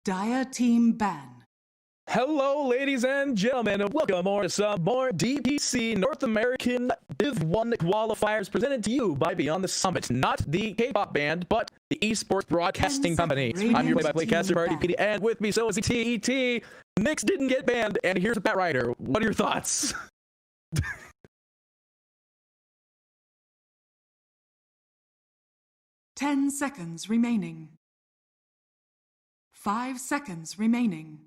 Dire Team Ban. Hello, ladies and gentlemen, and welcome to some more DPC North American Div 1 qualifiers presented to you by Beyond the Summit. Not the K-pop band, but the esports broadcasting company. I'm your play-by-play caster, Marty PD, and with me, so is the TET. Nyx didn't get banned, and here's a Bat Rider. What are your thoughts? 10 seconds remaining. 5 seconds remaining.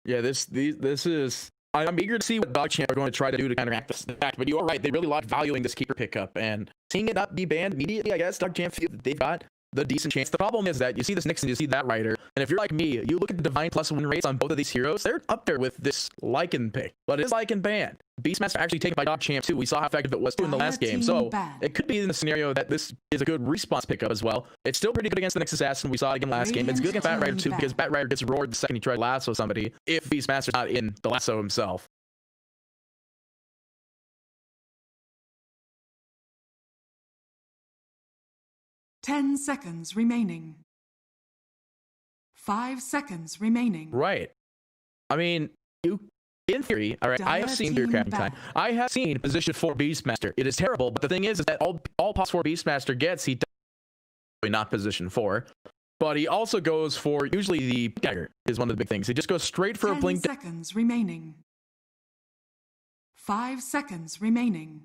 Yeah, this is. I'm eager to see what DogChamp are going to try to do to counteract this fact, but you are right. They really like valuing this keeper pickup, and seeing it not be banned immediately, I guess DogChamp feel that they've got the decent chance. The problem is that you see this Nyx and you see that Rider, and if you're like me, you look at the Divine plus win rates on both of these heroes, they're up there with this Lycan pick, but it is Lycan banned. Beastmaster actually taken by DogChamp too. We saw how effective it was too in the last game, so it could be in the scenario that this is a good response pickup as well. It's still pretty good against the Nyx Assassin. We saw it again last game. It's good against Bat Rider too, because Bat Rider gets roared the second he tried to lasso somebody if Beastmaster's not in the lasso himself. Ten seconds remaining. 5 seconds remaining. Right. I mean, in theory, all right, I have seen your crafting time. I have seen position 4 Beastmaster. It is terrible, but the thing is that all pos 4 Beastmaster gets, he does not position 4, but he also goes for, usually the dagger is one of the big things. He just goes straight for a blink. 10 seconds remaining. 5 seconds remaining.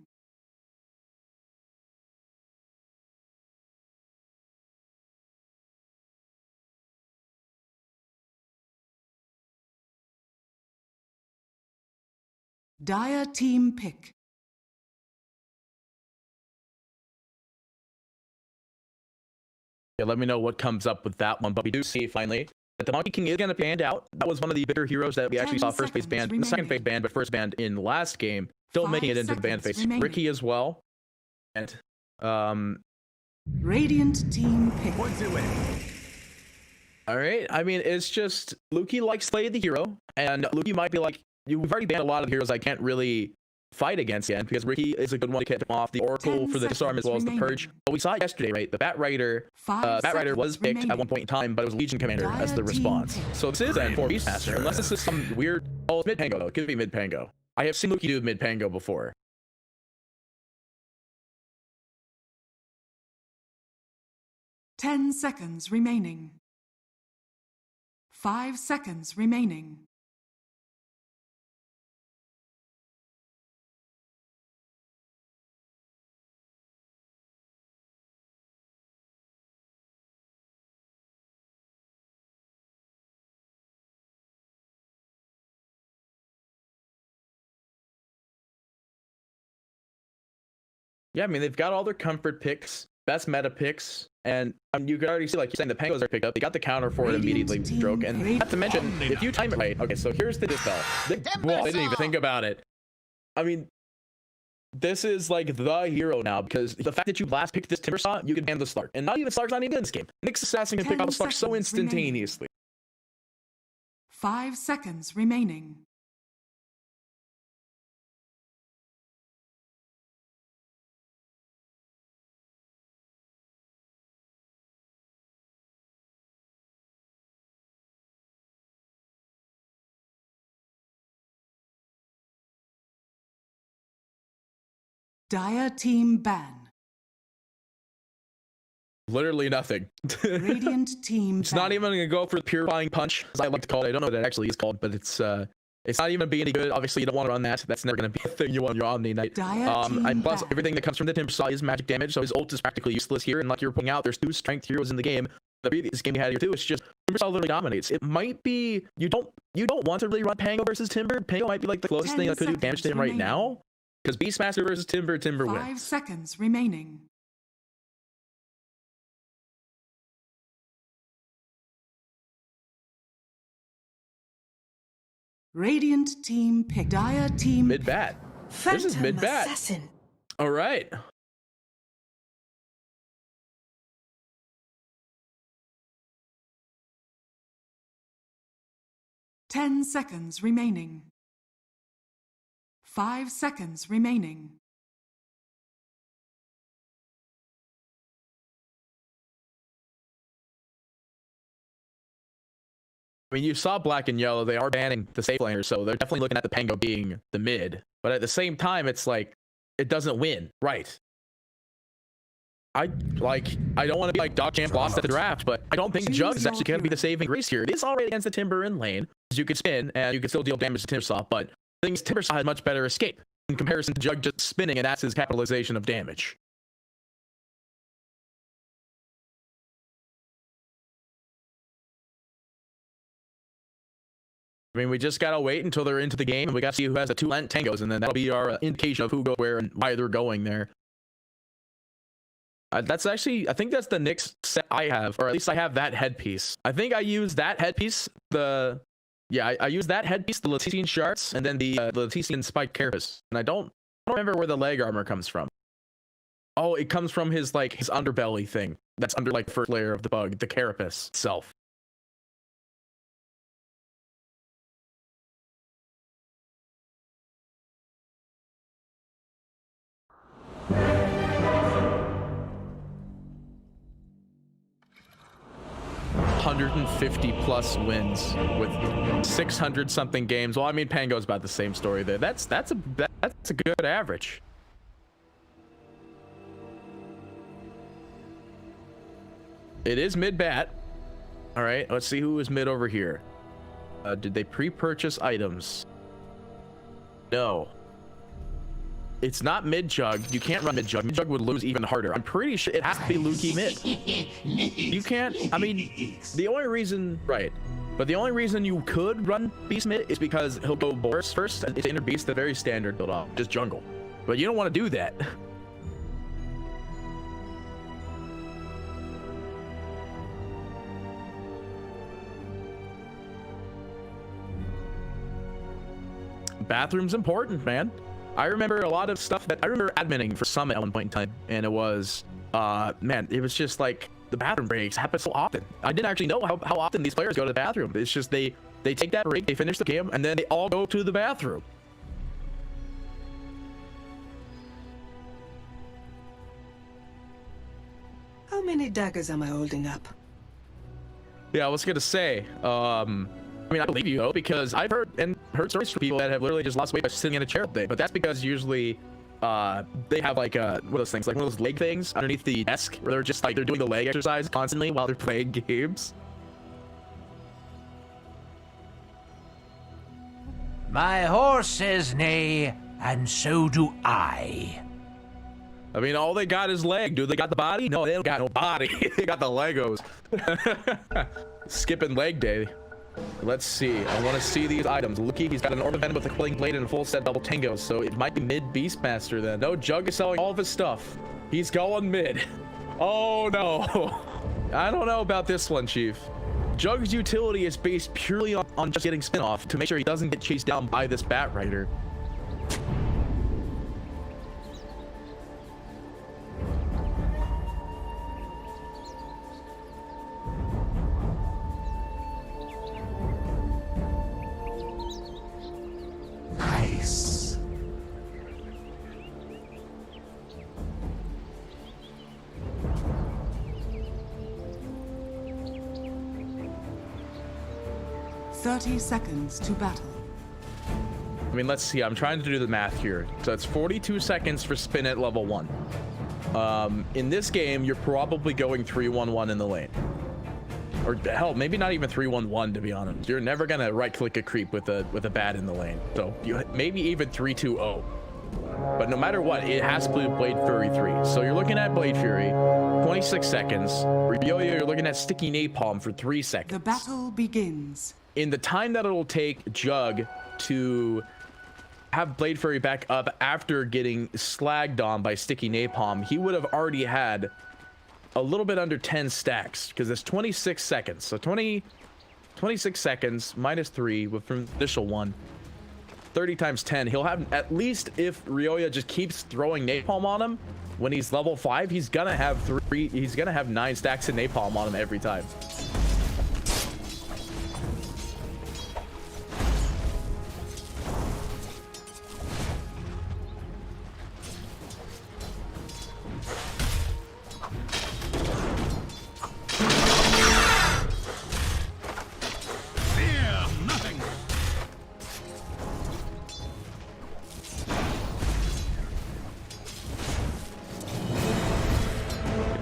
Dire Team pick. Yeah, let me know what comes up with that one, but we do see finally that the Monkey King is going to pan out. That was one of the bigger heroes that we actually saw first phase banned, the second phase banned, but first banned in last game. Still making it into the ban phase. Remaining. Ricky as well. And Radiant Team pick. All right. I mean, it's just Luki likes Slay the hero, and Luki might be like, we've already banned a lot of the heroes I can't really fight against yet, because Ricky is a good one to get him off. The Oracle for the disarm as well as the Purge. But we saw it yesterday, right? The Bat Rider was picked at one point in time, but it was Legion Commander as the response. So this is then for Beastmaster, unless this is some weird. Oh, it's mid Pango though. It could be mid Pango. I have seen Luki do mid Pango before. Ten seconds remaining. 5 seconds remaining. Yeah, I mean, they've got all their comfort picks, best meta picks, and you can already see, like you're saying, the Pangos are picked up. They got the counter for it immediately, stroke, and not to mention, if you time it right. Okay, so here's the dispel. Well, they didn't even think about it. I mean, this is like the hero now, because the fact that you last picked this Timber Saw, you can ban the Slark, and not even Slark's not even good in this game. Nyx Assassin can pick up the Slark so instantaneously. 5 seconds remaining. Dire Team ban. Literally nothing. Radiant Team It's not even gonna go for the Purifying Punch, as I like to call it. I don't know what it actually is called, but it's not even gonna be any good. Obviously, you don't want to run that. That's never gonna be a thing you want on your Omni Knight. And plus, everything that comes from the Timber Saw is magic damage, so his ult is practically useless here. And like you're pointing out, there's 2 strength heroes in the game. The previous game we had here too, it's just Timber Saw literally dominates. It might be you don't want to really run Pango versus Timber. Pango might be like the closest thing that could do damage to him right now. Because Beastmaster versus Timber wins. 5 seconds remaining. Radiant Team pick. Dire Team mid bat. This is mid bat. Assassin. All right. 10 seconds remaining. 5 seconds remaining. I mean, you saw black and yellow. They are banning the safe laner, so they're definitely looking at the Pango being the mid. But at the same time, it's like, it doesn't win. Right. I don't want to be like DogChamp lost at the draft, but I don't think Jug is actually going to be the saving grace here. It is already against the Timber in lane. You can spin, and you can still deal damage to Timbersaw, but things Timbersaw had much better escape in comparison to Jug just spinning, and that's his capitalization of damage. I mean, we just gotta wait until they're into the game, and we gotta see who has the 2 lent tangos, and then that'll be our indication of who goes where and why they're going there. That's actually, I think that's the next set I have, or at least I have that headpiece. I think I use that headpiece, I use that headpiece, the Latician shards, and then the Latician spiked carapace. And I don't remember where the leg armor comes from. Oh, it comes from his underbelly thing. That's under the first layer of the bug, the carapace itself. +150 wins with 600 something games. Well, I mean, Pango's about the same story there. That's a good average. It is mid bat. All right, let's see who is mid over here. Did they pre-purchase items? No. It's not mid Jug. You can't run mid Jug. Mid Jug would lose even harder. I'm pretty sure it has to be Lukey mid. You can't. I mean, the only reason, right? But the only reason you could run Beast mid is because he'll go Boris first. It's Inner Beast, the very standard build off, just jungle. But you don't want to do that. Bathroom's important, man. I remember a lot of stuff that I remember adminning for Summit at one point in time, and it was man, it was just like the bathroom breaks happen so often. I didn't actually know how often these players go to the bathroom. It's just they take that break, they finish the game, and then they all go to the bathroom. How many daggers am I holding up? Yeah, I was gonna say, I mean, I believe you though, because I've heard stories from people that have literally just lost weight by sitting in a chair all day. But that's because usually they have what are those things, like one of those leg things underneath the desk, where they're just they're doing the leg exercise constantly while they're playing games. My horse says nay, and so do I. I mean, all they got is leg. Do they got the body? No, they don't got no body. They got the Legos. Skipping leg day. Let's see. I want to see these items. Looky, he's got an Orb of Venom with a Quilling Blade and a full set double tangos, so it might be mid Beastmaster then. No, Jug is selling all of his stuff. He's going mid. Oh no. I don't know about this one, Chief. Jug's utility is based purely on just getting spin off to make sure he doesn't get chased down by this Bat Rider. Nice. "30 seconds to battle." I mean, let's see. I'm trying to do the math here. So it's 42 seconds for spin at level 1. In this game, you're probably going 3-1-1 in the lane. Or hell, maybe not even 3-1-1 to be honest. You're never gonna right-click a creep with a bat in the lane. So you maybe even 3-2-0. But no matter what, it has to be Blade Fury 3. So you're looking at Blade Fury, 26 seconds. Ryoyo, you're looking at Sticky Napalm for 3 seconds. The battle begins. In the time that it'll take Jug to have Blade Fury back up after getting slagged on by Sticky Napalm, he would have already had a little bit under 10 stacks, because it's 26 seconds. So 26 seconds minus 3 from the initial one. 30 times 10. He'll have at least, if Ryoyo just keeps throwing napalm on him when he's level 5, he's gonna have 9 stacks of napalm on him every time.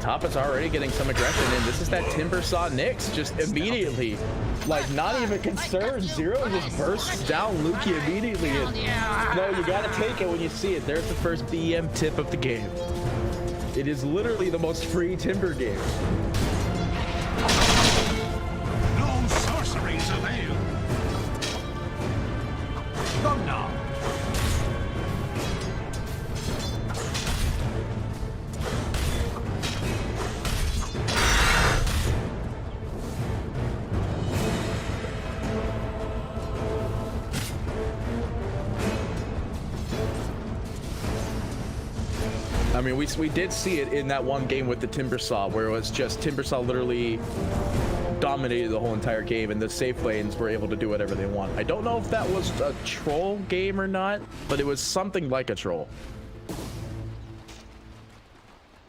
top is already getting some aggression, and this is that Timber Saw Nyx just immediately, like, not even concerned. Zero just bursts down Lukey immediately, and no, you gotta take it when you see it. There's the first BM tip of the game. It is literally the most free Timber game. No sorceries avail. Go now. I mean, we did see it in that one game with the Timber Saw, where it was just Timber Saw literally dominated the whole entire game, and the safe lanes were able to do whatever they want. I don't know if that was a troll game or not, but it was something like a troll.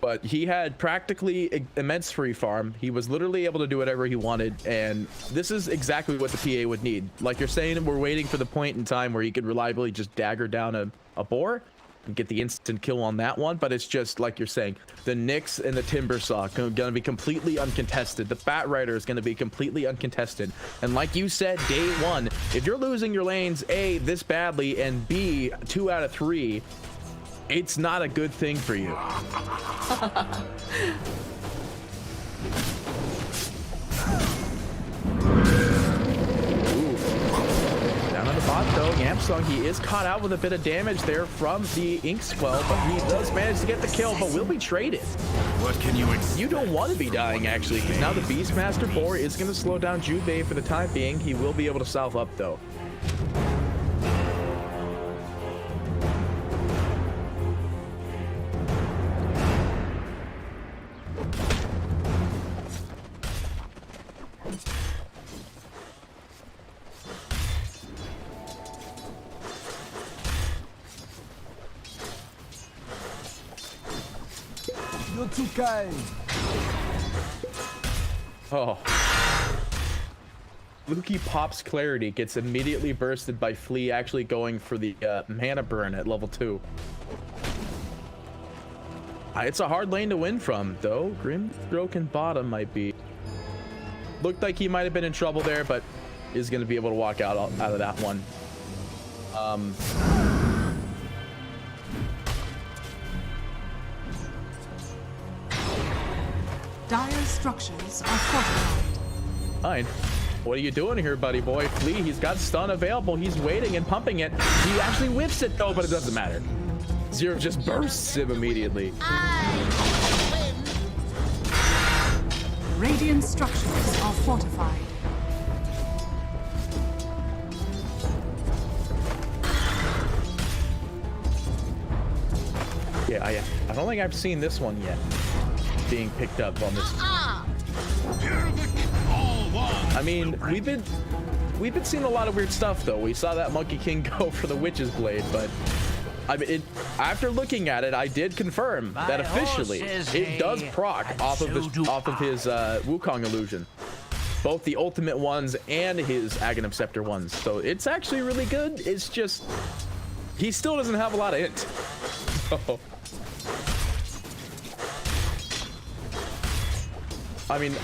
But he had practically immense free farm. He was literally able to do whatever he wanted, and this is exactly what the PA would need. Like you're saying, we're waiting for the point in time where he could reliably just dagger down a boar and get the instant kill on that one, but it's just like you're saying, the Nyx and the Timber Saw gonna be completely uncontested. The Bat Rider is gonna be completely uncontested, and like you said, day one, if you're losing your lanes A, this badly, and B, 2 out of 3, it's not a good thing for you. Bot though, Yamsung, he is caught out with a bit of damage there from the Inkswell, but he does manage to get the kill, but will be traded. What can you expect? You don't want to be dying, actually, because now the Beastmaster Boar is going to slow down Juve for the time being. He will be able to salve up, though. Oh. Lukey pops Clarity, gets immediately bursted by Flea actually going for the mana burn at level 2. It's a hard lane to win from, though. Grim Broken Bottom might be. Looked like he might have been in trouble there, but is going to be able to walk out of that one. Dire's structures are fortified. Fine. What are you doing here, buddy boy? Flea, he's got stun available. He's waiting and pumping it. He actually whips it, though, but it doesn't matter. Zero just bursts him immediately. Radiant structures are fortified. Yeah, I don't think I've seen this one yet being picked up on this. I mean, we've been seeing a lot of weird stuff, though. We saw that Monkey King go for the Witch's Blade, but I mean, after looking at it, I did confirm that officially it does proc off of his Wukong illusion, both the ultimate ones and his Aghanim Scepter ones. So it's actually really good. It's just he still doesn't have a lot of int. So, I mean,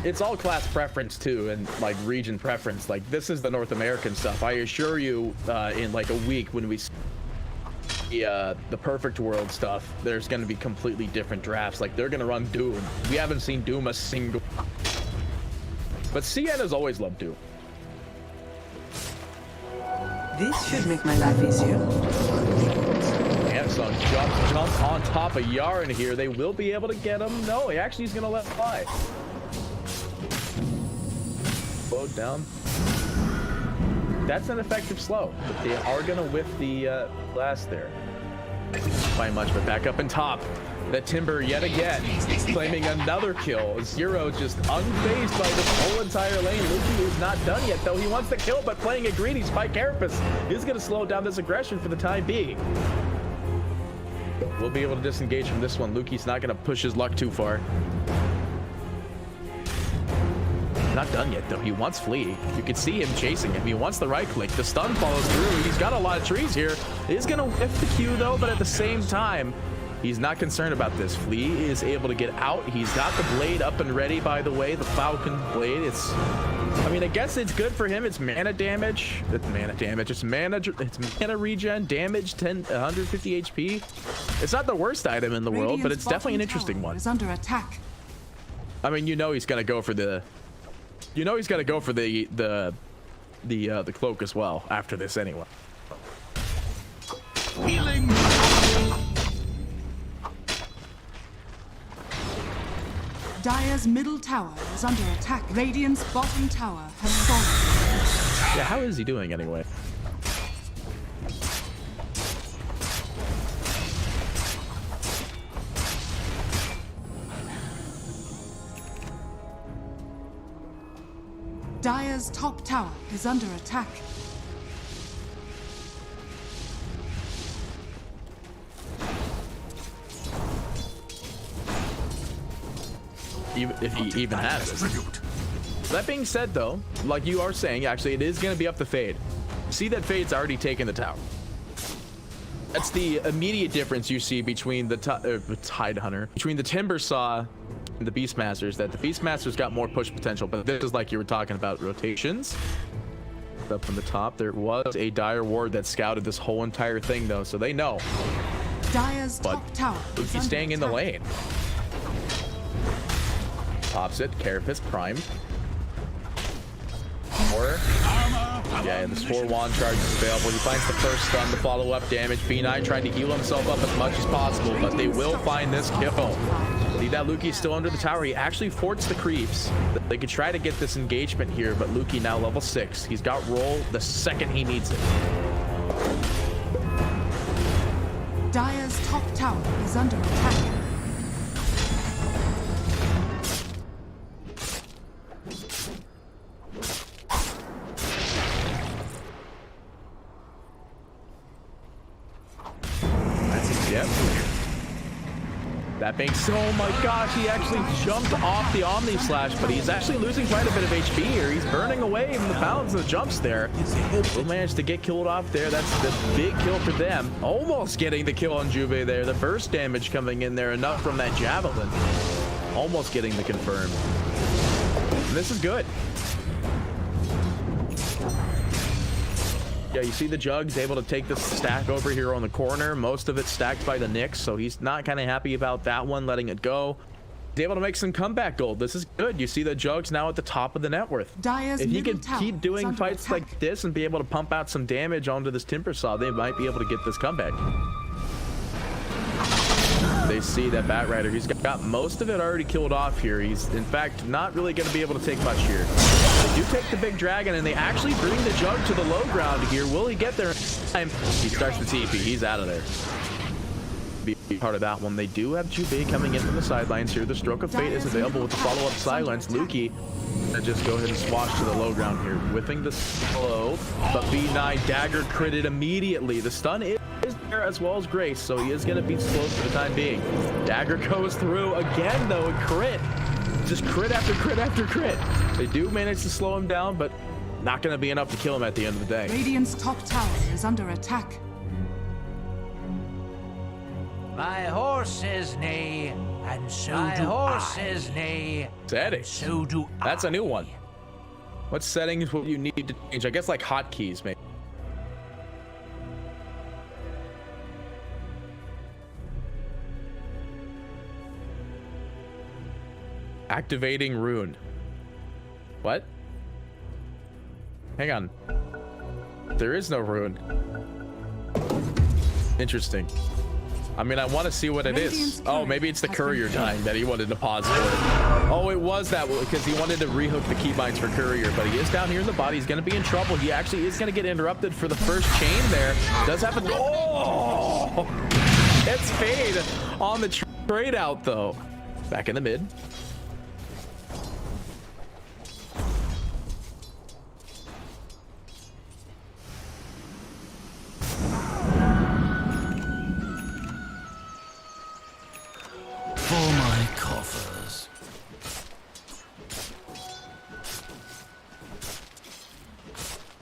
it's all class preference too, and like region preference. Like this is the North American stuff. I assure you, in like a week when we see the Perfect World stuff, there's going to be completely different drafts. Like they're going to run Doom. We haven't seen Doom a single. But CN has always loved Doom. This should make my life easier. Samsung jump on top of Yarn here. They will be able to get him. No, he actually is going to let fly. Slowed down. That's an effective slow. But they are going to whiff the blast there. By much, but back up in top. The Timber yet again claiming another kill. Zero just unfazed by this whole entire lane. Lukey is not done yet, though. He wants the kill, but playing it greedy. Spike Carapace is going to slow down this aggression for the time being. We'll be able to disengage from this one. Lukey's not going to push his luck too far. Not done yet, though. He wants Flea. You can see him chasing him. He wants the right click. The stun follows through. He's got a lot of trees here. He's going to whiff the Q, though, but at the same time, He's not concerned about this. Flea is able to get out. He's got the blade up and ready, by the way. The Falcon blade. I mean, I guess it's good for him. It's mana damage. It's mana damage. It's mana regen, damage, 150 HP. It's not the worst item in the world, but it's definitely an interesting one. Is under attack. I mean, you know he's gonna go for the the cloak as well after this anyway. Healing. Dire's middle tower is under attack. Radiant's bottom tower has fallen. Yeah, how is he doing anyway? Dire's top tower is under attack. Even if he even has it. That being said, though, like you are saying, actually, it is going to be up to Fade. See that Fade's already taken the tower. That's the immediate difference you see between the Tide Hunter, between the Timber Saw and the Beastmasters. That the Beastmasters got more push potential, but this is like you were talking about rotations. Up from the top, there was a Dire Ward that scouted this whole entire thing, though, so they know. Dire's But top tower is he's under staying in the attack. lane. Pops it, Carapace primed. Or yeah, and the Spore Wand charge is available. He finds the first stun, the follow-up damage. B9 trying to heal himself up as much as possible, but they will find this kill. See that Luki's still under the tower. He actually forts the creeps. They could try to get this engagement here, but Luki now level 6. He's got roll the second he needs it. Dire's top tower is under attack. Yep. That being so, oh my gosh, he actually jumped off the Omni Slash, but he's actually losing quite a bit of HP here. He's burning away from the bounds of the jumps there. Will manage to get killed off there. That's the big kill for them. Almost getting the kill on Juve there. The burst damage coming in there, enough from that Javelin. Almost getting the confirm. And this is good. Yeah, you see the Jugs able to take this stack over here on the corner. Most of it stacked by the Nyx, so he's not kind of happy about that one, letting it go. He's able to make some comeback gold. This is good. You see the Jugs now at the top of the net worth. Dire's If he middle could tower keep is doing under fights attack. like this and be able to pump out some damage onto this Timber Saw, they might be able to get this comeback. They see that Batrider, he's got most of it already killed off here. He's, in fact, not really going to be able to take much here. They do take the big dragon, and they actually bring the Jug to the low ground here. Will he get there in time? He starts the TP. He's out of there. Be part of that one. They do have Jubei coming in from the sidelines here. The Stroke of Fate is available with the follow-up silence. Luki just go ahead and swash to the low ground here, whipping the slow, but B9 dagger critted immediately. The stun is there as well as Grace, so he is going to be slowed for the time being. Dagger goes through again, though, a crit. Just crit after crit after crit. They do manage to slow him down, but not going to be enough to kill him at the end of the day. Radiant's top tower is under attack. My horse says nay, and so do I. My horse says nay, Setting. so do I. That's a new one. What settings will you need to change? I guess like hotkeys, maybe. Activating rune. What? Hang on. There is no rune. Interesting. I mean, I want to see what it is. Oh, maybe it's the courier dying that he wanted to pause for. Oh, it was that because he wanted to rehook the keybinds for courier, but he is down here in the body. He's going to be in trouble. He actually is going to get interrupted for the first chain there. Does have a... Oh! It's Fade on the trade out, though. Back in the mid. For my coffers.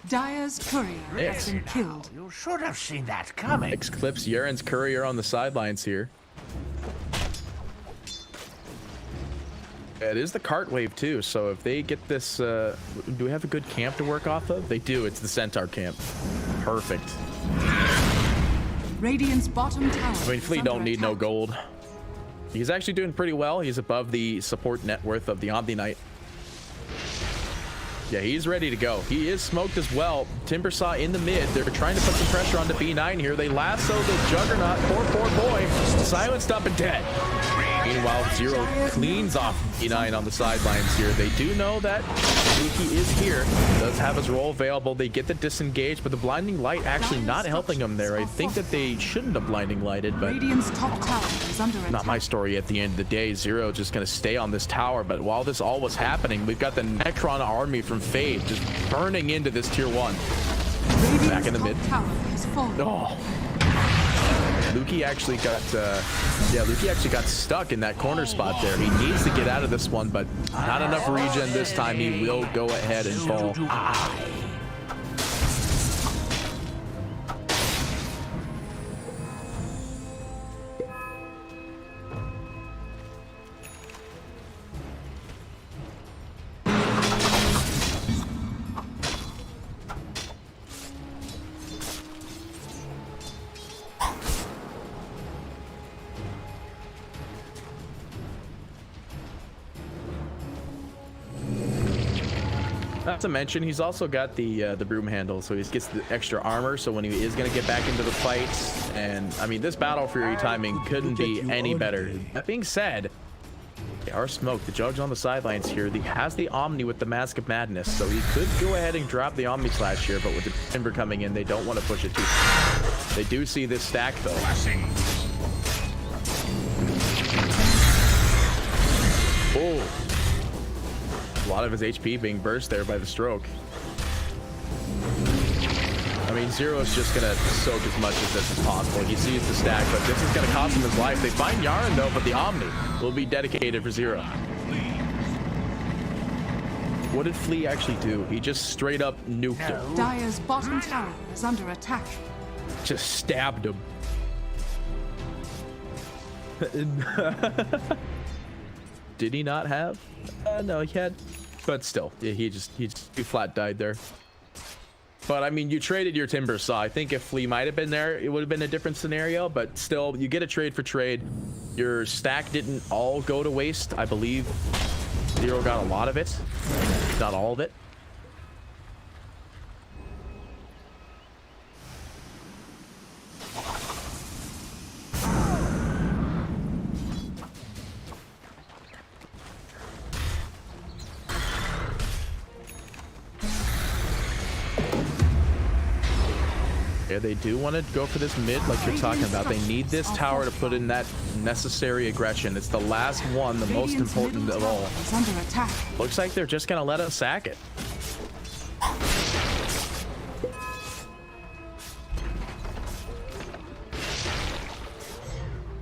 Dire's courier Yes. has been killed. You should have seen that coming. X clips Yaren's courier on the sidelines here. It is the cart wave too, so if they get this, do we have a good camp to work off of? They do. It's the Centaur camp. Perfect. Radiant's bottom tower. I mean, Flea don't need no gold. He's actually doing pretty well. He's above the support net worth of the Omni Knight. Yeah, he's ready to go. He is smoked as well. Timbersaw in the mid. They're trying to put some pressure onto B9 here. They lasso the Juggernaut. Poor boy. Silenced up and dead. Meanwhile, Zero cleans off B9 on the sidelines here. They do know that Luki is here. Does have his role available. They get the disengage, but the blinding light actually not helping him there. I think that they shouldn't have blinding lighted, but Radiant's top tower is under attack. not my story at the end of the day. Zero just going to stay on this tower, but while this all was happening, we've got the Necron army from Fade just burning into this tier 1. Radiant's Back in the top mid. tower has fallen. Oh. Luki actually got, Luki actually got stuck in that corner spot there. He needs to get out of this one, but not enough regen this time. He will go ahead and fall. Not to mention, he's also got the broom handle, so he gets the extra armor. So when he is going to get back into the fights, and I mean, this Battle Fury timing couldn't be any better. That being said, they are smoked. The Jug's on the sidelines here. He has the Omni with the Mask of Madness, so he could go ahead and drop the Omni Slash here. But with the Timber coming in, they don't want to push it too far. They do see this stack though. Oh. A lot of his HP being burst there by the stroke. I mean, Zero's just gonna soak as much of this as possible. He sees the stack, but this is gonna cost him his life. They find Yaren though, but the Omni will be dedicated for Zero. What did Flea actually do? He just straight up nuked him. Dire's bottom tower is under attack. Just stabbed him. Did he not have? No, he had. But still, yeah, he flat died there. But I mean, you traded your Timbersaw. I think if Flea might have been there, it would have been a different scenario. But still, you get a trade for trade. Your stack didn't all go to waste. I believe Zero got a lot of it, not all of it. Yeah, they do want to go for this mid like you're talking about. They need this tower to put in that necessary aggression. It's the last one, the most important of all. Looks like they're just going to let us sack it.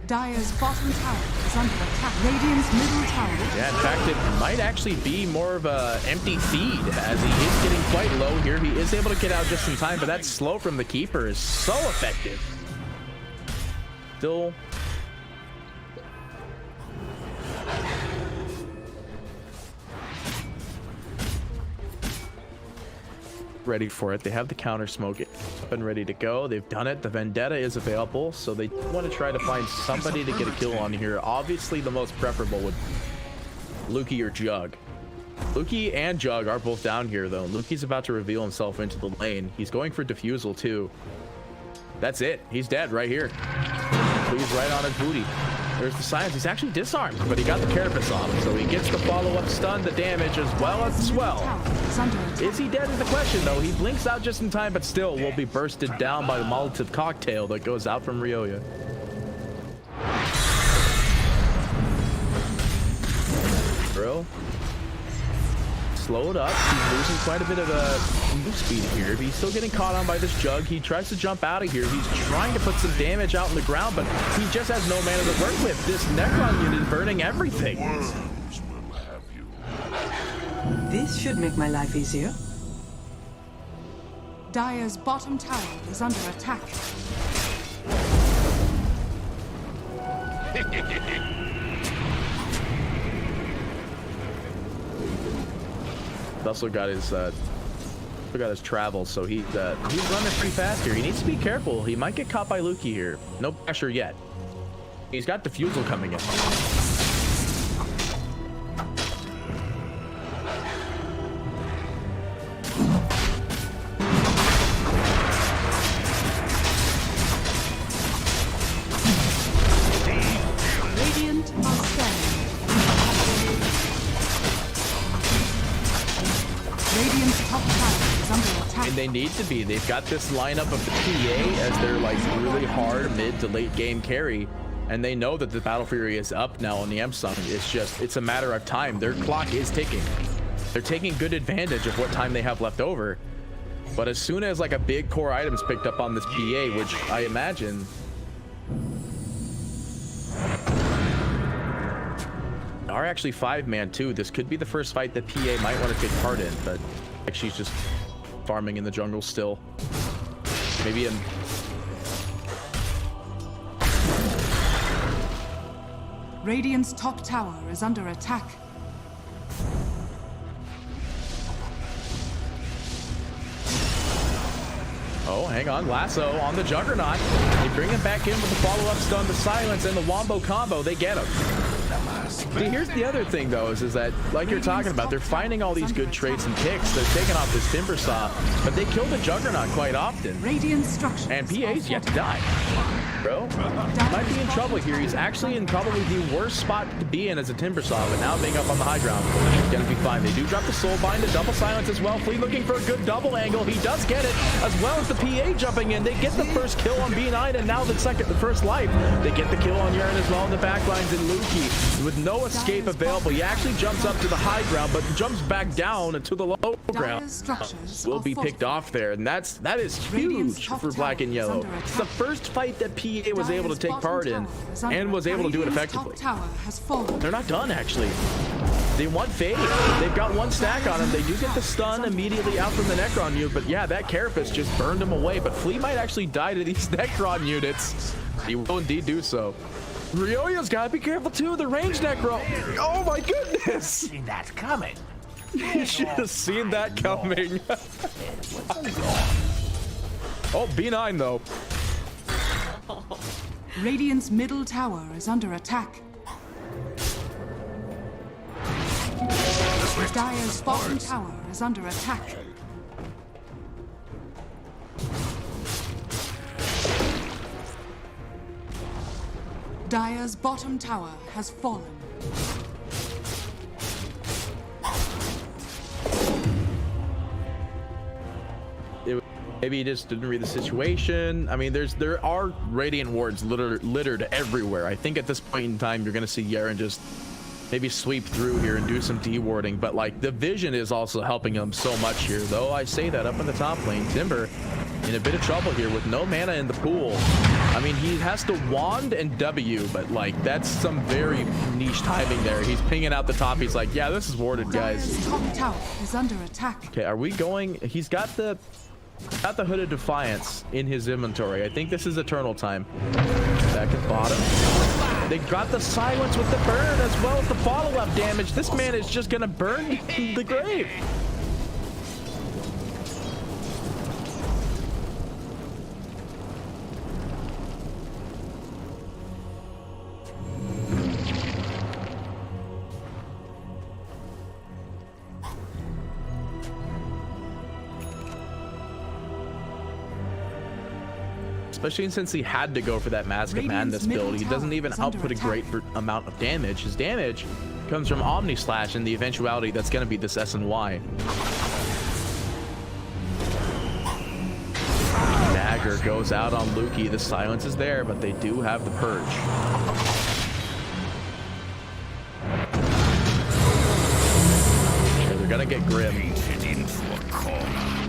Dire's bottom tower is under attack. Radiant's middle tower. Yeah, in fact, it might actually be more of a empty feed as he is getting quite low here. He is able to get out just in time, but that slow from the keeper is so effective. Still. Ready for it. They have the counter smoke up and ready to go. They've done it. The Vendetta is available, so they want to try to find somebody to get a kill on here. Obviously, the most preferable would Luki or Jug. Luki and Jug are both down here, though. Luki's about to reveal himself into the lane. He's going for defusal, too. That's it. He's dead right here. He's right on his booty. There's the science. He's actually disarmed, but he got the carapace off, so he gets the follow-up stun, the damage, as well as the swell. Is he dead is the question, though. He blinks out just in time, but still will be bursted down by the Molotov cocktail that goes out from Ryoya. Bro. Slowed up. He's losing quite a bit of move speed here, but he's still getting caught on by this Jug. He tries to jump out of here. He's trying to put some damage out on the ground, but he just has no mana to work with. This Necron unit is burning everything. This should make my life easier. Dire's bottom tower is under attack. Also got his travel, so he's running pretty fast here. He needs to be careful. He might get caught by Lukey here. No pressure yet. He's got Diffusal coming in. Radiant are scanning. Radiant's top tower is under attack. And they need to be. They've got this lineup of the PA as their like really hard mid to late game carry. And they know that the Battle Fury is up now on the Samsung. It's a matter of time. Their clock is ticking. They're taking good advantage of what time they have left over. But as soon as like a big core item's picked up on this PA, which I imagine are actually 5-man too. This could be the first fight that PA might want to take part in, but like she's just farming in the jungle still. Maybe in Radiant's top tower is under attack. Oh, hang on. Lasso on the Juggernaut. They bring him back in with the follow-up stun, the silence, and the wombo combo. They get him. See, here's the other thing, though, is that, like you're talking about, they're finding all these good traits and picks. They're taking off this Timber Saw, but they kill the Juggernaut quite often. Radiant structures. And PA's yet to die. Bro, might be in trouble here. He's actually in probably the worst spot to be in as a Timber Saw, but now being up on the high ground, he's gonna be fine. They do drop the Soul Bind, a double silence as well. Flea looking for a good double angle. He does get it, as well as the PA jumping in. They get the first kill on B9, and now the first life. They get the kill on Urn as well in the backlines, and Lukey, with no escape available, he actually jumps up to the high ground, but jumps back down to the low ground. Will be picked off there, and that is huge for Black and Yellow. It's the first fight that PA was able to take part in and was able to do it effectively. They're not done, actually. They want Fade. They've got one stack on him. They do get the stun immediately out from the Necron unit, but yeah, that Carapace just burned him away. But Flea might actually die to these Necron units. He will indeed do so. Ryoya's gotta be careful too. The range Necro. Oh my goodness! Seen that coming. You should have seen that coming. Oh, B9 though. Radiant's middle tower is under attack. Dire's bottom tower is under attack. Dire's bottom tower has fallen. Maybe he just didn't read the situation. I mean, there are Radiant wards littered everywhere. I think at this point in time, you're going to see Yaren just maybe sweep through here and do some dewarding. But like the vision is also helping him so much here. Though I say that up in the top lane, Timber in a bit of trouble here with no mana in the pool. I mean, he has to wand and W, but like that's some very niche timing there. He's pinging out the top. He's like, yeah, this is warded, guys. Dire's top tower is under attack. Okay, are we going? He's got the Hooded Defiance in his inventory. I think this is Eternal Time. Back at bottom. They got the silence with the burn as well as the follow-up damage. This man is just gonna burn the grave. Especially since he had to go for that Mask of Madness build. He doesn't even output a great amount of damage. His damage comes from Omni Slash and the eventuality that's going to be this SNY. Dagger goes out on Lukey. The silence is there, but they do have the Purge. Okay, they're going to get Grim.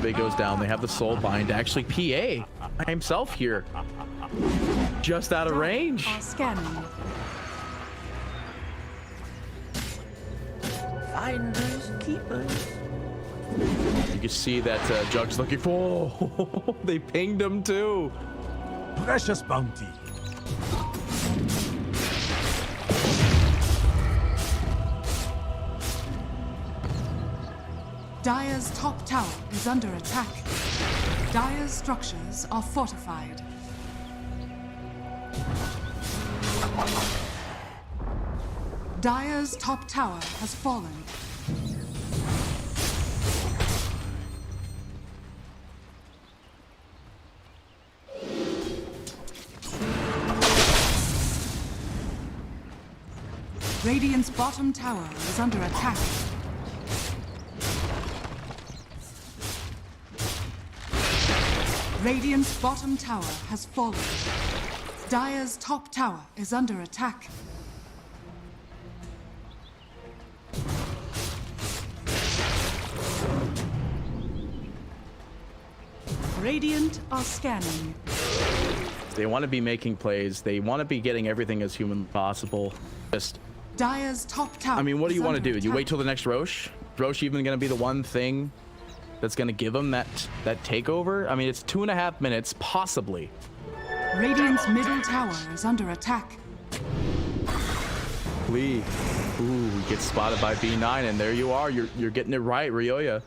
Big goes down. They have the Soul Bind. Actually, PA himself here, just out of range. Scanning. Finders keepers. You can see that Jug's looking for. Oh, they pinged him too. Precious bounty. Dire's top tower is under attack. Dire's structures are fortified. Dire's top tower has fallen. Radiant's bottom tower is under attack. Radiant's bottom tower has fallen. Dire's top tower is under attack. Radiant are scanning. They want to be making plays. They want to be getting everything as human possible. Just, Dire's top tower. I mean, what do you want to do? attack. You wait till the next Roche? Roche even going to be the one thing that's going to give them that takeover? I mean, it's 2.5 minutes, possibly. Radiant's middle tower is under attack. Lee. Ooh, gets spotted by B9, and there you are. You're getting it right, Ryoya.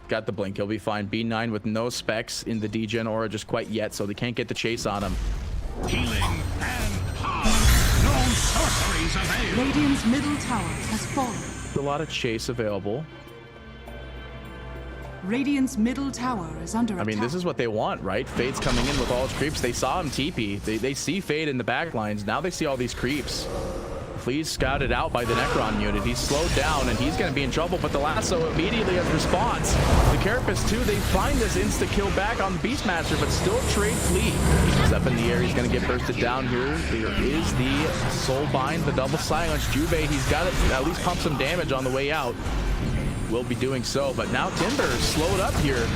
Got the blink. He'll be fine. B9 with no specs in the degen aura just quite yet, so they can't get the chase on him. Healing and power. No sorceries avail. Radiant's middle tower has fallen. A lot of chase available. Radiant's middle tower is under I attack. mean, this is what they want, right? Fade's coming in with all his creeps. They saw him TP. They see Fade in the back lines. Now they see all these creeps. Flea's scouted out by the Necron unit. He's slowed down, and he's going to be in trouble, but the lasso immediately has response. The Carapace, too, they find this insta-kill back on the Beastmaster, but still trade Flea. He's up in the air. He's going to get bursted down here. There is the Soul Bind, the double silence. Juve, he's got to at least pump some damage on the way out. Will be doing so, but now Timber slowed up here.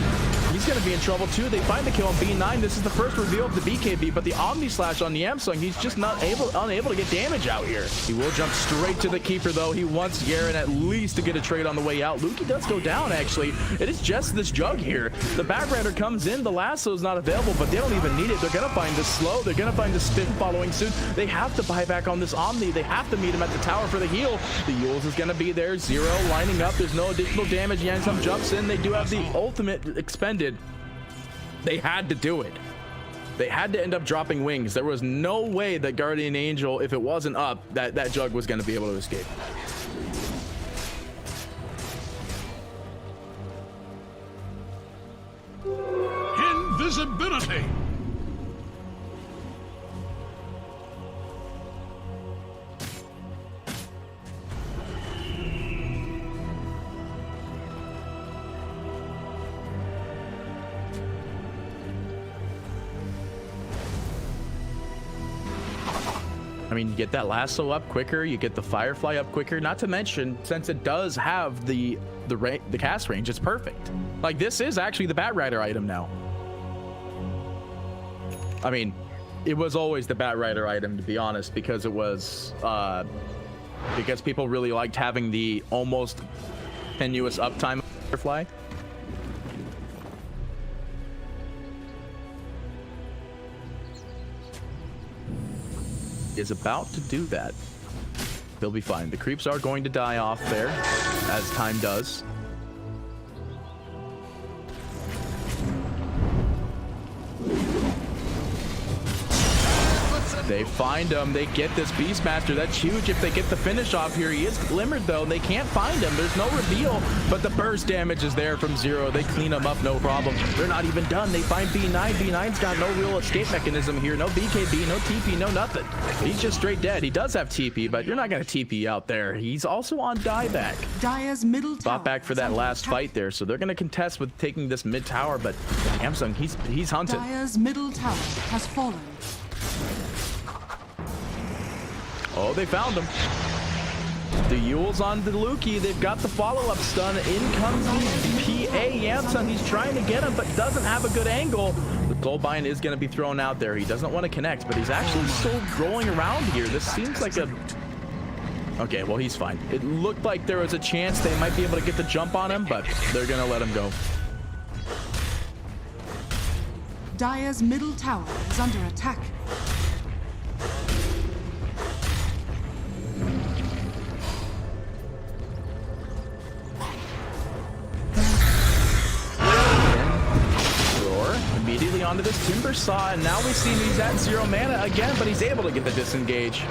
He's going to be in trouble too. They find the kill on B9. This is the first reveal of the BKB, but the Omni Slash on the Samsung, he's just unable to get damage out here. He will jump straight to the Keeper though. He wants Garen at least to get a trade on the way out. Lukey does go down actually. It is just this Jug here. The Backrider comes in. The lasso is not available, but they don't even need it. They're going to find the slow. They're going to find the spin following suit. They have to buy back on this Omni. They have to meet him at the tower for the heal. The Yules is going to be there. Zero lining up. There's no additional damage. Yansum jumps in. They do have the ultimate expended. They had to do it. They had to end up dropping wings. There was no way that Guardian Angel, if it wasn't up, that Jug was going to be able to escape. Invisibility. I mean, you get that lasso up quicker, you get the Firefly up quicker, not to mention, since it does have the cast range, it's perfect. Like, this is actually the Batrider item now. I mean, it was always the Batrider item, to be honest, because it was, because people really liked having the almost tenuous uptime of Firefly. Is about to do that. They'll be fine. The creeps are going to die off there, as time does. They find him. They get this Beastmaster. That's huge if they get the finish off here. He is glimmered, though. They can't find him. There's no reveal, but the burst damage is there from Zero. They clean him up, no problem. They're not even done. They find B9. B9's got no real escape mechanism here. No BKB, no TP, no nothing. He's just straight dead. He does have TP, but you're not going to TP out there. He's also on dieback. Dire's middle tower. Bought back for that last fight there, so they're going to contest with taking this mid tower, but Samsung, he's hunted. Dire's middle tower has fallen. Oh, they found him. The Yule's on the Lukey. They've got the follow-up stun. In comes the PA Yamsun. He's trying to get him, but doesn't have a good angle. The Soulbind is going to be thrown out there. He doesn't want to connect, but he's actually still rolling around here. This seems like a... Okay, well, he's fine. It looked like there was a chance they might be able to get the jump on him, but they're going to let him go. Dire's middle tower is under attack. this Timber Saw, and now we see he's at 0 mana again, but he's able to get the disengage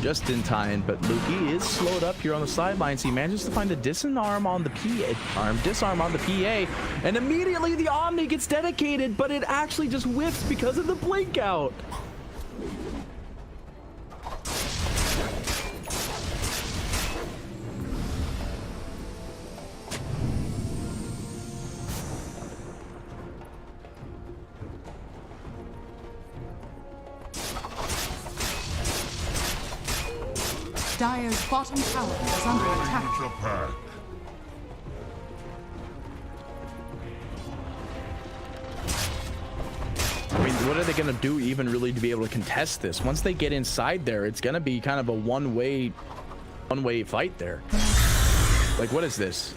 just in time. But Lukey is slowed up here on the sidelines. He manages to find the disarm on the PA, and immediately the Omni gets dedicated, but it actually just whiffs because of the blink out. Dire's bottom tower is under attack. I mean, what are they going to do even really to be able to contest this? Once they get inside there, it's going to be kind of a one-way fight there. Like, what is this?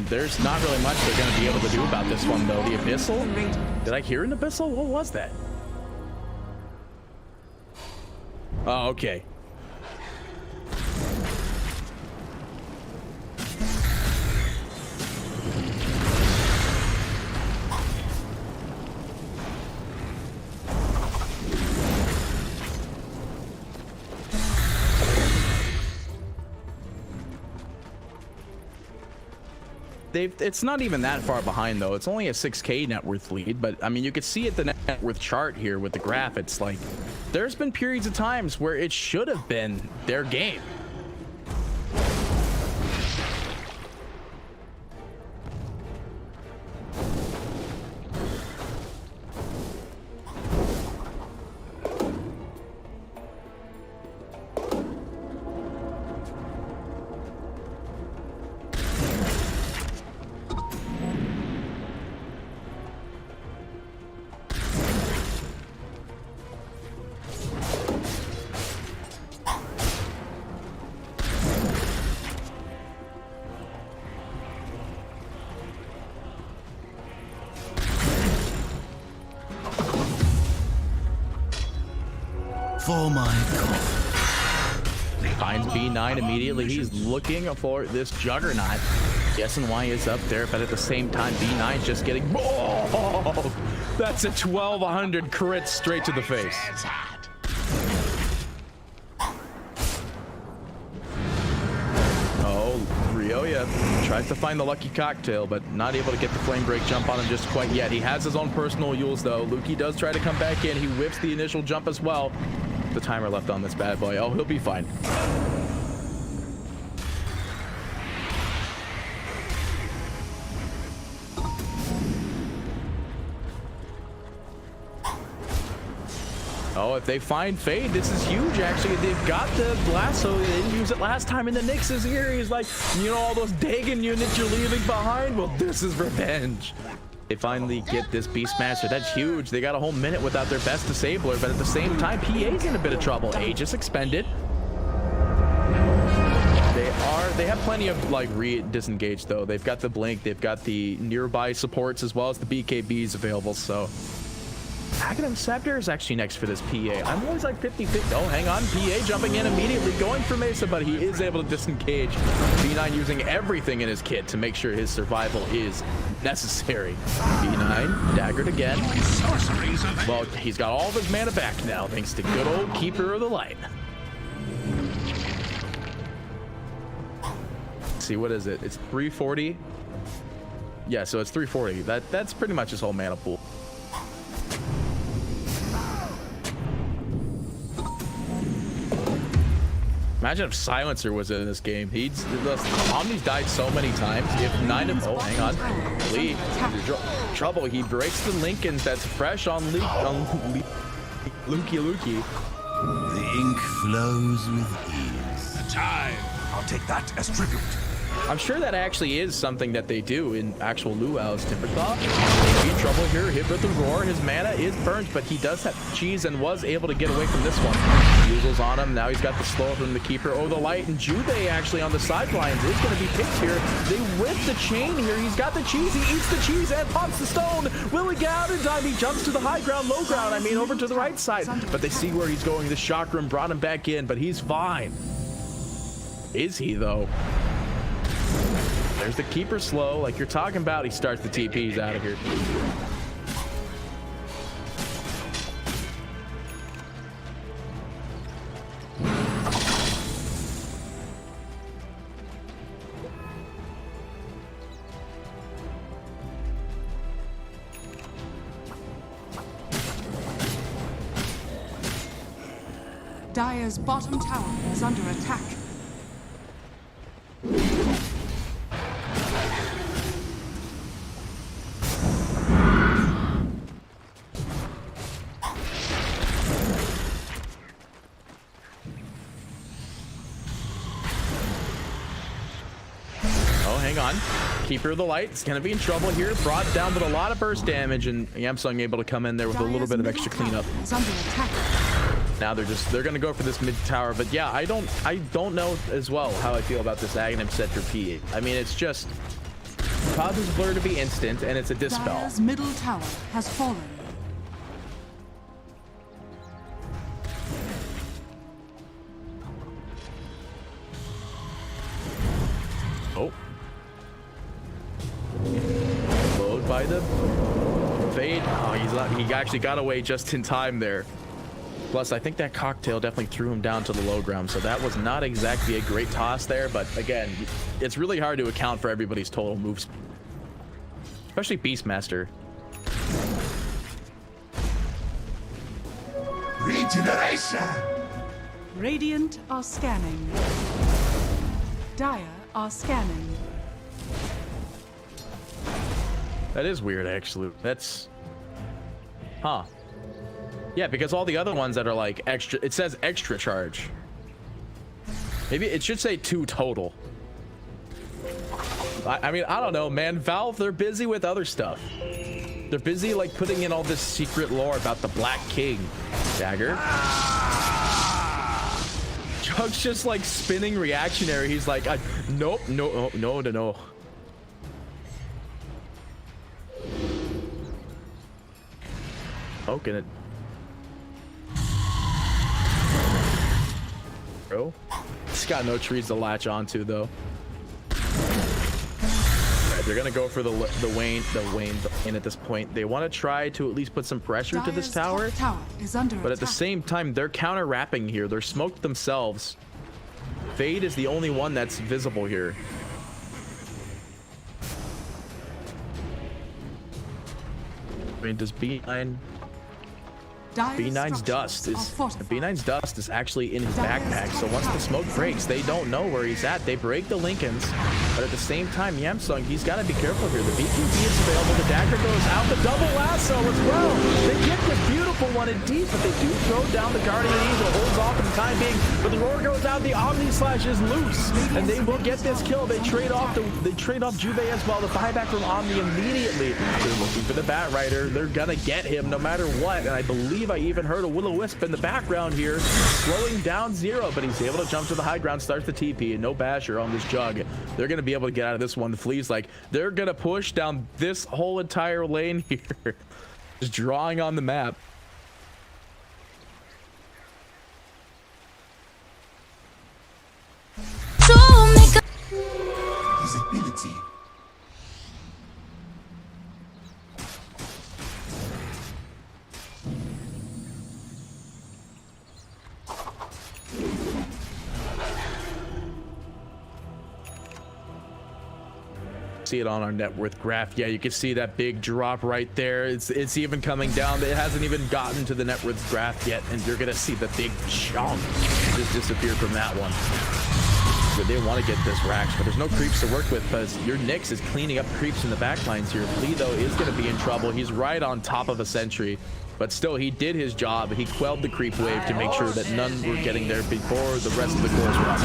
There's not really much they're going to be able to do about this one, though. The Abyssal? Did I hear an Abyssal? What was that? Oh, okay. It's not even that far behind, though. It's only a 6K net worth lead, but I mean, you could see at the net worth chart here with the graph. It's like there's been periods of times where it should have been their game. For my God. Finds B9 immediately. He's looking for this Juggernaut. SNY is up there, but at the same time, B9's just getting... Oh, that's a 1200 crit straight to the face. Oh, Ryoya tries to find the lucky cocktail, but not able to get the flame break jump on him just quite yet. He has his own personal Yules, though. Lukey does try to come back in. He whips the initial jump as well. The timer left on this bad boy. Oh, he'll be fine. Oh, if they find Fade, this is huge, actually. They've got the lasso. They didn't use it last time in the Nyx's ear. He's like, you know, all those Dagon units you're leaving behind? Well, this is revenge. They finally get this Beastmaster. That's huge. They got a whole minute without their best disabler, but at the same time, PA's in a bit of trouble. Aegis expended. They have plenty of like disengage though. They've got the blink, they've got the nearby supports as well as the BKBs available. So Aghanim Scepter is actually next for this PA. I'm always like 50-50. Oh, hang on. PA jumping in immediately, going for Mesa, but he is able to disengage. B9 using everything in his kit to make sure his survival is necessary. B9 daggered again. Well, he's got all of his mana back now, thanks to good old Keeper of the Light. Let's see, what is it? It's 340. Yeah, so it's 340. That's pretty much his whole mana pool. Imagine if Silencer was in this game. Omni's died so many times. If 9 of... Oh, hang on. Lee. Trouble. He breaks the Lincolns that's fresh on Lukey. The ink flows with ease. Time. I'll take that as tribute. I'm sure that actually is something that they do in actual luau's. Timberthaw. Maybe trouble here. Hit with the roar. His mana is burned, but he does have cheese and was able to get away from this one. Usel's on him. Now he's got the slow from the keeper. Oh, the light. And Juve actually on the sidelines is going to be picked here. They rip the chain here. He's got the cheese. He eats the cheese and pops the stone. Will he get out in time? He jumps to the high ground, low ground. I mean, over to the right side. But they see where he's going. The shock room brought him back in, but he's fine. Is he, though? There's the keeper slow. Like you're talking about, he starts the TPs out of here. Dire's bottom tower is under attack. Oh, hang on. Keeper of the light is going to be in trouble here. Brought down with a lot of burst damage, and Yamsung able to come in there with a little bit of extra cleanup. Is under attack. Now they're gonna go for this mid tower, but yeah, I don't know as well how I feel about this Aghanim Scepter P. I mean, it's just causes blur to be instant, and it's a dispel. Dire's middle tower has fallen. Oh, load by the Fade. Oh, he actually got away just in time there. Plus, I think that cocktail definitely threw him down to the low ground, so that was not exactly a great toss there, but again, it's really hard to account for everybody's total moves, especially Beastmaster. Regeneration! Radiant are scanning. Dire are scanning. That is weird, actually. That's... Huh. Yeah, because all the other ones that are like extra, it says extra charge. Maybe it should say 2 total. I mean, I don't know, man. Valve, they're busy with other stuff. They're busy like putting in all this secret lore about the Black King. Dagger. Jug's just like spinning reactionary. He's like, nope, no. Oh, can it? Bro, it's got no trees to latch onto though. Right, they're gonna go for the Wayne at this point. They want to try to at least put some pressure to this tower, is under but at the same time, they're counter wrapping here. They're smoked themselves. Fade is the only one that's visible here. I mean, does B9's dust is actually in his backpack, so once the smoke breaks, they don't know where he's at. They break the Lincolns, but at the same time, Yamsung, he's got to be careful here. The BQB is available. The dagger goes out. The double lasso as well. They get the beautiful one indeed, but they do throw down the Guardian Angel. Holds off for the time being, but the roar goes out. The Omni Slash is loose, and they will get this kill. They trade off Juve as well. The buyback from Omni immediately. They're looking for the Bat Rider. They're gonna get him no matter what, and I believe I even heard a Will-O-Wisp in the background here, slowing down Zero, but he's able to jump to the high ground, starts the TP, and no basher on this Jug. They're going to be able to get out of this one. The Flea's like, they're going to push down this whole entire lane here. Just drawing on the map. Visibility. See it on our net worth graph. Yeah, you can see that big drop right there. It's even coming down. It hasn't even gotten to the net worth graph yet, and you're gonna see the big chunk just disappear from that one. But they want to get this Rax, but there's no creeps to work with because your Nyx is cleaning up creeps in the backlines here. Lee though is gonna be in trouble. He's right on top of a sentry, but still he did his job. He quelled the creep wave to make sure that none were getting there before the rest of the course run.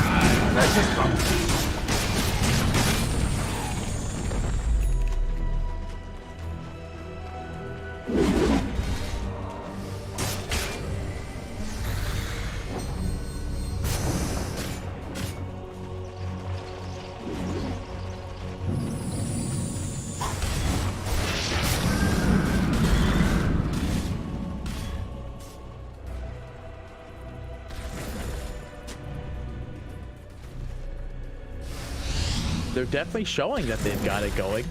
they're definitely showing that they've got it going.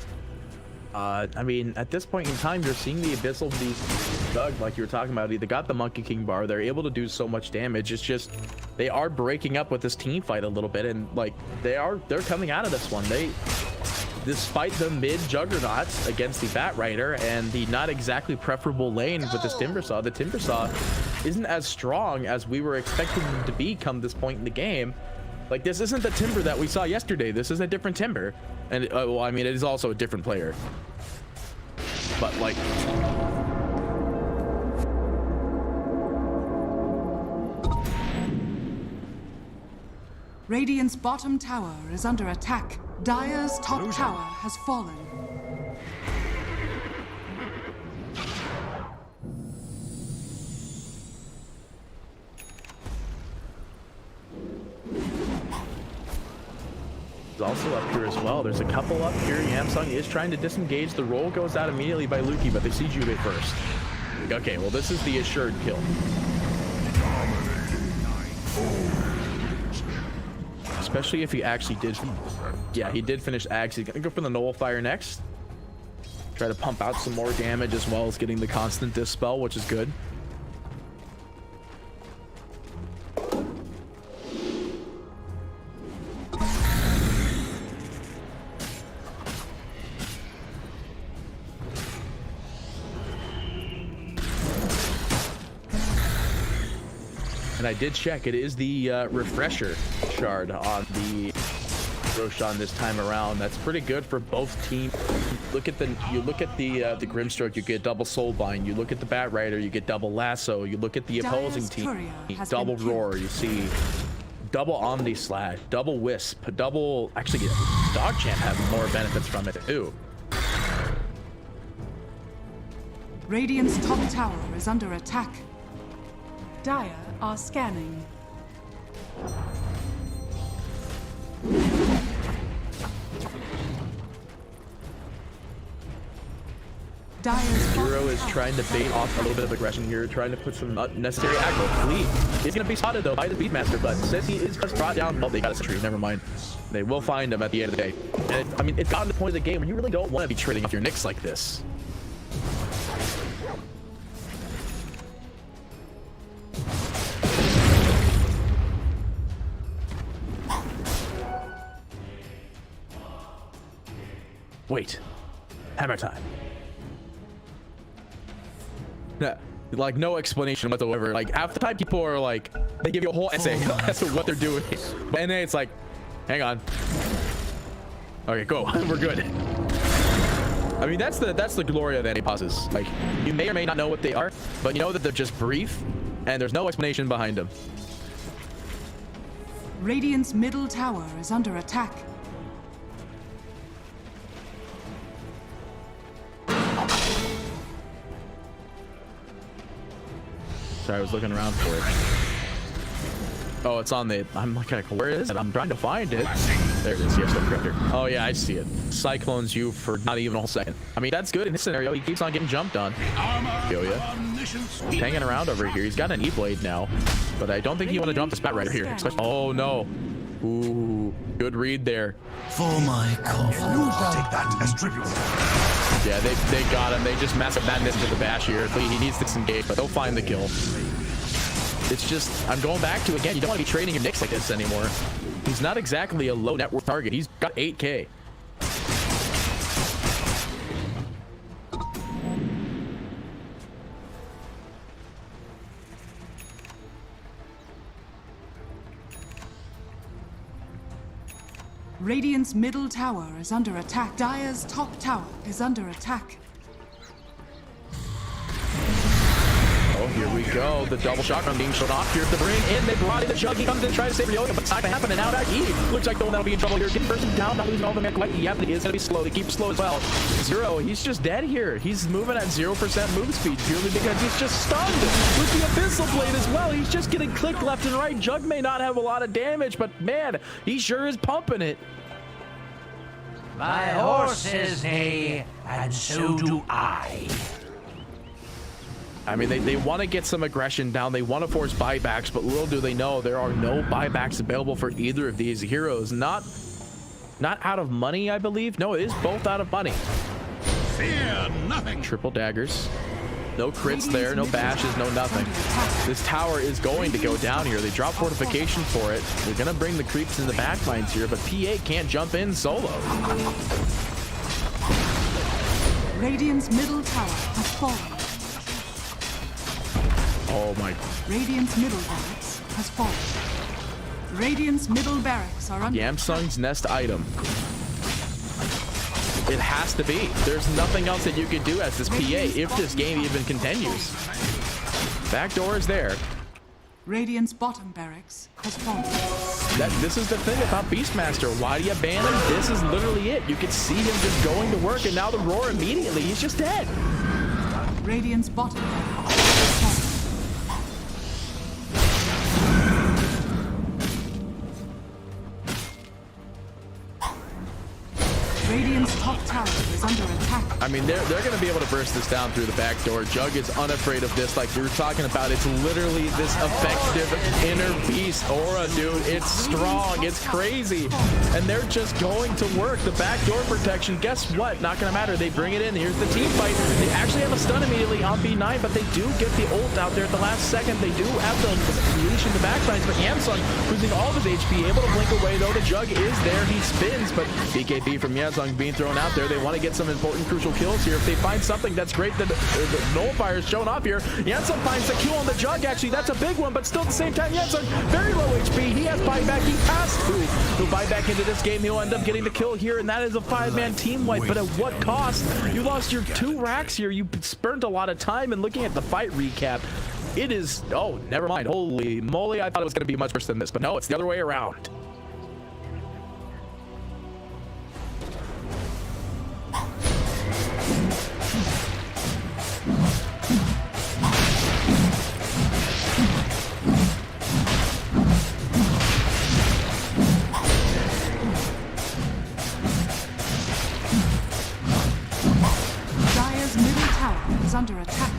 I mean, at this point in time, you're seeing the abyssal beast Doug, like you were talking about. They got the Monkey King bar. They're able to do so much damage. It's just they are breaking up with this team fight a little bit, and like they're coming out of this one. Despite the mid juggernauts against the Bat Rider and the not exactly preferable lane with this Timbersaw, the Timbersaw isn't as strong as we were expecting them to be come this point in the game. Like, this isn't the Timber that we saw yesterday. This is a different Timber. And, well, I mean, it is also a different player. But, like... Radiant's bottom tower is under attack. Dire's top tower has fallen. Also up here as well. There's a couple up here. Yamsung is trying to disengage. The roll goes out immediately by Luki, but they see Juve first. Okay, well, this is the assured kill. Especially if he actually did. Yeah, he did finish Axe. He's gonna go for the Nullifier next. Try to pump out some more damage as well as getting the constant dispel, which is good. And I did check, it is the refresher shard on the Roshan this time around. That's pretty good for both teams. You look at the Grimstroke, you get double Soulbind. You look at the Bat Rider, you get double Lasso. You look at the opposing team, double Roar. You see double Omni Slash, double Wisp, double. Actually, DogChamp have more benefits from it too. Radiant's top tower is under attack. Dire are scanning. Zero is trying to bait off a little bit of aggression here, trying to put some unnecessary aggro. Fleet is going to be spotted though by the Beatmaster, but since he is just brought down, oh, they got a tree. Never mind. They will find him at the end of the day. And I mean, it's gotten to the point of the game where you really don't want to be trading off your Nyx like this. Wait, hammer time. Yeah, like no explanation whatsoever. Like half the time people are like, they give you a whole essay as to what they're doing, and then it's like, hang on. Okay, go. We're good. I mean, that's the glory of anti-pauses. Like, you may or may not know what they are, but you know that they're just brief, and there's no explanation behind them. Radiant's middle tower is under attack. Sorry, I was looking around for it. Oh, it's on the... I'm like, where is it? I'm trying to find it. There it is. Yes, the corrector. Oh, yeah, I see it. Cyclones you for not even a whole second. I mean, that's good in this scenario. He keeps on getting jumped on. Yoya. Hanging around over here. He's got an E-Blade now. But I don't think he want to jump this Bat Rider here. Especially, oh, no. Ooh, good read there. For my coffin. Take that as tribute. Yeah, they got him. They just massive madness into the bash here. He needs to disengage, but they'll find the kill. It's just, I'm going back to, again, you don't want to be trading your Nyx like this anymore. He's not exactly a low net worth target. He's got 8K. Radiant's middle tower is under attack. Dire's top tower is under attack. Oh, here we go. The double shotgun being shot off here to bring in. They brought in the Jug. He comes in, tries to save Ryoga, but it's not going to happen. And now he looks like the one that'll be in trouble here. Getting person down, not losing all the man quite. Yeah, but he is going to be slow. They keep him slow as well. Zero, he's just dead here. He's moving at 0% move speed purely because he's just stunned with the Abyssal Blade as well. He's just getting clicked left and right. Jug may not have a lot of damage, but man, he sure is pumping it. My horses neigh, and so do I. I mean, they want to get some aggression down. They want to force buybacks, but little do they know there are no buybacks available for either of these heroes. Not not out of money, I believe. No, it is both out of money. Fear nothing. Triple daggers. No crits there, no bashes, no nothing. This tower is going to go down here. They drop fortification for it. They're going to bring the creeps in the back lines here, but PA can't jump in solo. Radiant's middle tower has fallen. Oh my. Radiant's middle barracks has fallen. Radiant's middle barracks are under Yamsung's nest item. It has to be. There's nothing else that you can do as this PA if this game even continues. Back door is there. Radiant's bottom barracks has fallen. This is the thing about Beastmaster. Why do you ban him? This is literally it. You can see him just going to work, and now the roar immediately. He's just dead. Radiant's bottom barracks has fallen. Radiant's top tower is under attack. I mean, they're going to be able to burst this down through the back door. Jug is unafraid of this, like we were talking about. It's literally this effective inner beast aura, dude. It's strong. It's crazy. And they're just going to work. The back door protection, guess what? Not going to matter. They bring it in. Here's the team fight. They actually have a stun immediately on B9, but they do get the ult out there at the last second. They do have the leash in the backlines, but Yamsung losing all of his HP, able to blink away, though. The Jug is there. He spins, but BKB from Yamsung being thrown out there. They want to get some important crucial kills here. If they find something, that's great. The Nullifier is showing off here. Yamsung finds the Q on the Jug. Actually, that's a big one, but still at the same time, Yamsung very low HP. He has buyback. He passed through. He'll buy back into this game. He'll end up getting the kill here, and that is a 5-man team wipe. But at what cost? You lost your 2 racks here. You spent a lot of time, and looking at the fight recap, it is, oh, never mind. Holy moly, I thought it was going to be much worse than this, but no, it's the other way around. Is under attack.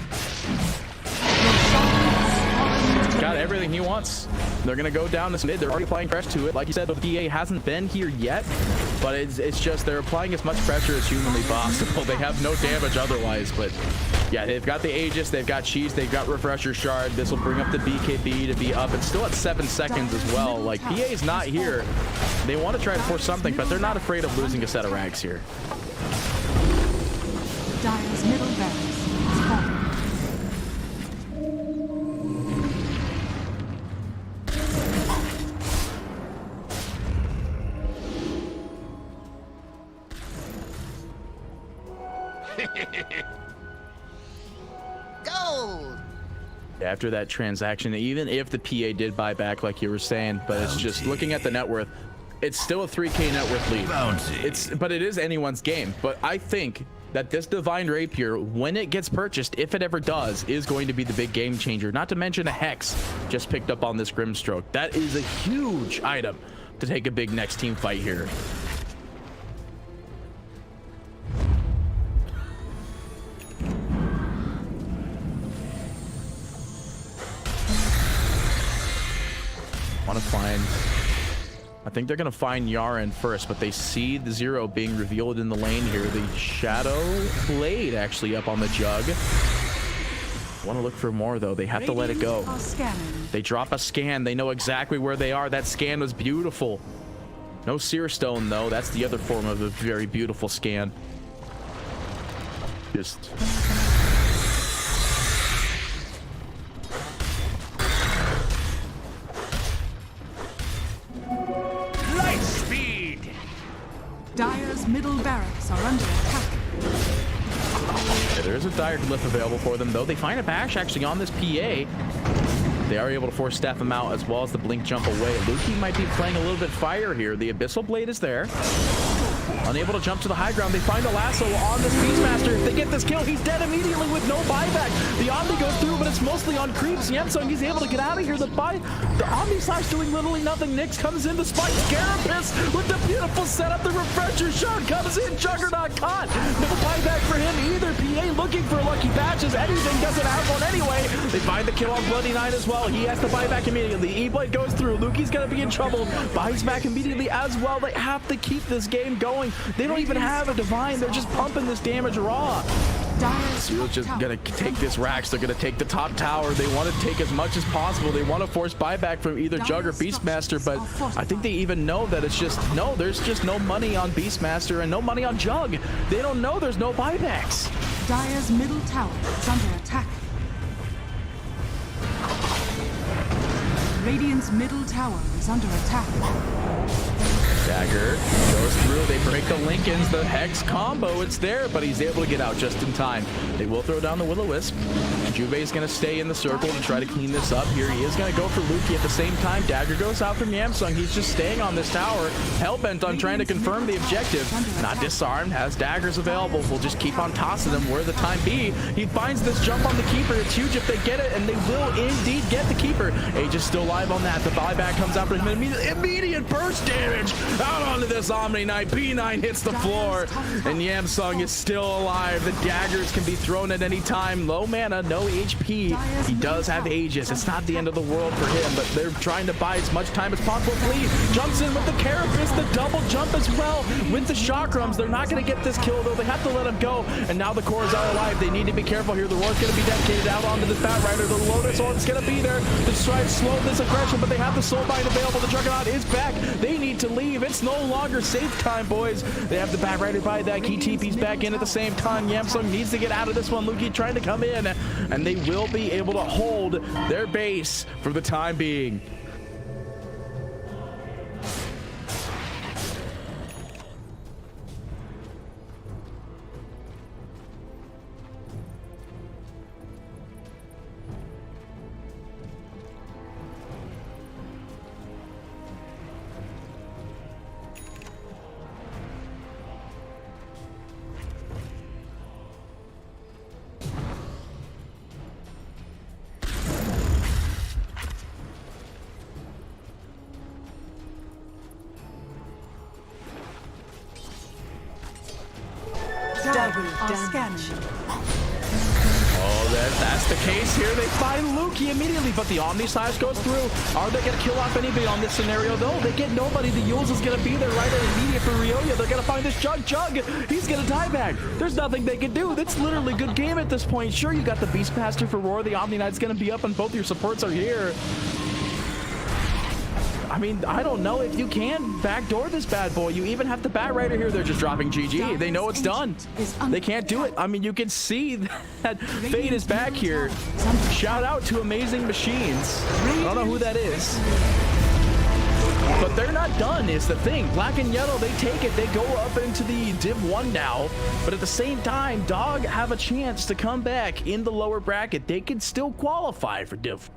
Got everything he wants. They're gonna go down this mid. They're already applying pressure to it. Like you said, the PA hasn't been here yet, but it's just they're applying as much pressure as humanly possible. They have no damage otherwise, but yeah, they've got the Aegis, they've got Cheese, they've got Refresher Shard. This will bring up the BKB to be up. It's still at 7 seconds as well. Like, PA's not here. They want to try to force something, but they're not afraid of losing a set of ranks here. Dire's middle barracks is falling. Gold! After that transaction, even if the PA did buy back like you were saying, but it's just looking at the net worth, it's still a 3K net worth lead. But it is anyone's game. But I think that this Divine Rapier, when it gets purchased, if it ever does, is going to be the big game changer. Not to mention a Hex just picked up on this Grimstroke. That is a huge item to take a big next team fight here. I think they're going to find Yaren first, but they see the Zero being revealed in the lane here. The Shadow Blade actually up on the Jug. Want to look for more, though. They have to let it go. They drop a scan. They know exactly where they are. That scan was beautiful. No Seer Stone, though. That's the other form of a very beautiful scan. Just... Dire's middle barracks are under attack. Yeah, there is a Dire glyph available for them, though. They find a bash actually on this PA. They are able to force staff him out as well as the blink jump away. Luki might be playing a little bit fire here. The Abyssal Blade is there. Unable to jump to the high ground. They find a lasso on this Beastmaster. If they get this kill, he's dead immediately with no buyback. The Omni goes through, but it's mostly on creeps. Yamsung, he's able to get out of here. The Omni slash doing literally nothing. Nyx comes in to spike Carapace with the beautiful setup. The Refresher Shard comes in. Juggernaut caught. No buyback for him either. PA ain't looking for lucky patches. Anything doesn't have one anyway. They find the kill on Bloody Knight as well. He has to buy back immediately. E-Blade goes through. Luki's gonna be in trouble. Buys back immediately as well. They have to keep this game going. They don't even have a divine. They're just pumping this damage raw. Seal's just gonna take this Rax. They're gonna take the top tower. They want to take as much as possible. They want to force buyback from either Jug or Beastmaster, but I think they even know that it's just no. There's just no money on Beastmaster and no money on Jug. They don't know there's no buybacks. Dire's middle tower is under attack. Radiant's middle tower is under attack. Dagger goes through. They break the Lincolns. The Hex combo, it's there, but he's able to get out just in time. They will throw down the Will-O-Wisp. Juve is going to stay in the circle to try to clean this up. Here he is going to go for Luki at the same time. Dagger goes out from Yamsung. He's just staying on this tower, hellbent on trying to confirm the objective. Not disarmed, has daggers available. We'll just keep on tossing them where the time be. He finds this jump on the Keeper. It's huge if they get it, and they will indeed get the Keeper. Age is still live on that. The buyback comes out for him. Immediate burst damage out onto this Omni Knight. P9 hits the floor, and Yamsung is still alive. The daggers can be thrown at any time. Low mana, no HP. He does have Aegis. It's not the end of the world for him, but they're trying to buy as much time as possible. Lee jumps in with the Carapace, the double jump as well with the Chakrams. They're not going to get this kill, though. They have to let him go, and now the cores are alive. They need to be careful here. The Roar's going to be dedicated out onto the Bat Rider. The Lotus Orb is going to be there to try and slow this aggression, but they have the Soulbind available. The Juggernaut is back. They need to leave. It's no longer safe time, boys. They have the Bat Rider by that. He TP's back in at the same time. Yamsung needs to get out of this one. Luki trying to come in, and they will be able to hold their base for the time being. Oh, that's the case here. They find Luki immediately, but the Omni Slash goes through. Are they going to kill off anybody on this scenario, though? They get nobody. The Yules is going to be there right at immediate for Ryoya. They're going to find this Jug. He's going to die back. There's nothing they can do. That's literally good game at this point. Sure, you got the Beastmaster for Roar. The Omni Knight's going to be up, and both your supports are here. I mean, I don't know if you can backdoor this bad boy. You even have the Bat Rider here. They're just dropping GG. They know it's done. They can't do it. I mean, you can see that Fade is back here. Shout out to Amazing Machines. I don't know who that is. But they're not done is the thing. Black and yellow, they take it. They go up into the Div 1 now. But at the same time, Dog have a chance to come back in the lower bracket. They can still qualify for Div